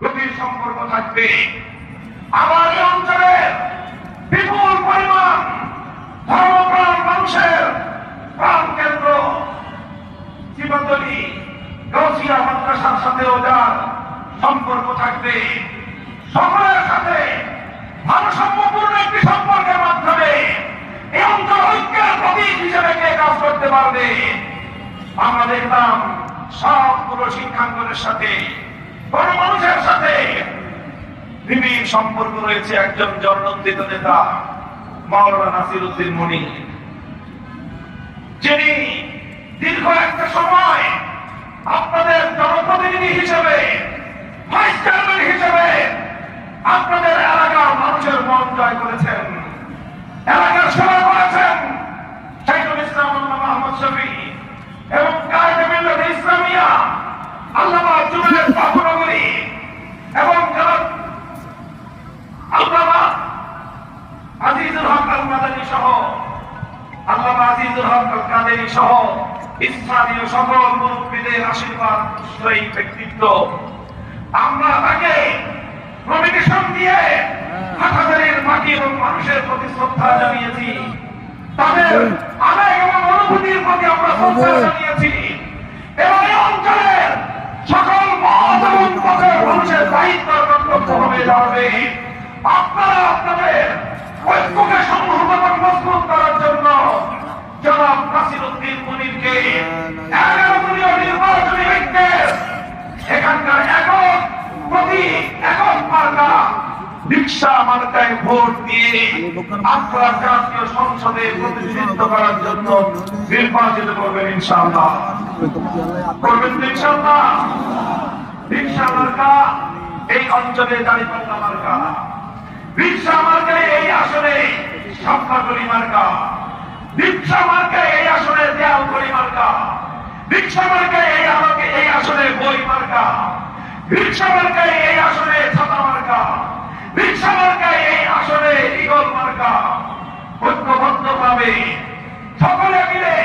গভীর সম্পর্ক থাকবে। আমার এই অঞ্চলের বিপুল পরিমাণ ধর্মপ্রাণ মানুষের প্রাণ কেন্দ্র জীবনতলী গৌসিয়া মাদ্রাসার সাথেও যার সম্পর্ক থাকবে, সকলের সাথে ভারসাম্যপূর্ণ একটি সম্পর্কের মাধ্যমে এই অঞ্চল ঐক্যের প্রতীক হিসেবে কে কাজ করতে পারবে। আমরা দেখলাম সবগুলো শিক্ষাঙ্গনের সাথে কোন মানুষের সাথে নিবিড় সম্পর্ক রয়েছে একজন জননন্দিত নেতা মাওলানা নাসিরউদ্দিন মনি, যিনি দীর্ঘ একটা সময় আপনাদের জনপ্রতিনিধি হিসেবে, ভাইস চেয়ারম্যান হিসেবে আপনাদের এলাকার মানুষের মন জয় করেছেন, এলাকার সেবা করেছেন। শাইখুল ইসলাম আল্লামা আহমদ শফী এবং কায়েদে মিল্লাত ইসলামিয়া আল্লামা জুনায়েদ বাবুনগরী এবং আল্লামা আজিজুল হক আল মাদানী সহ আল্লামা আজিজুল হক আল কাদেরী সহ স্থানীয় সকল মুরব্বীদের আশীর্বাদ সেই ব্যক্তিত্ব, আমরা তাকে নমিনেশন দিয়ে হাটহাজারীর মাটি এবং মানুষের প্রতি শ্রদ্ধা জানিয়েছি, তাদের আবেগ এবং অনুভূতির প্রতি আমরা শ্রদ্ধা জানিয়েছি এবং এই অঞ্চলের সকল মত এবং পথের মানুষের দায়িত্ব কর্তব্য হয়ে যাবে। আপনারা আপনাদের ঐক্যকে সংহত এবং মজবুত করার জন্য জনাব নাসিরউদ্দিন মনিরকে 11 দলীয় নির্বাচনী ঐক্যের এখানকার একক প্রতীক, একক মার্কা রিকশা মার্কায় ভোট দিয়ে আপনারা জাতীয় সংসদে প্রতিনিধিত্ব করার জন্য নির্বাচিত করবেন ইনশাআল্লাহ। করবেন তো ইনশাআল্লাহ? রিকশা মার্কা এই অঞ্চলে দাঁড়িপাল্লা মার্কা, রিকশা মার্কায় এই আসনে স্বপ্নাকলি মার্কা, রিকশা মার্কায় এই আসনে দেয়ালকলি মার্কা, রিকশা মার্কায় এই আসনে বই মার্কা, রিকশা মার্কায় এই আসনে ছাতা মার্কা, রিকশা মার্কায় এই আসনে ইগল মার্কা। ঐক্যবদ্ধভাবে সকলে মিলে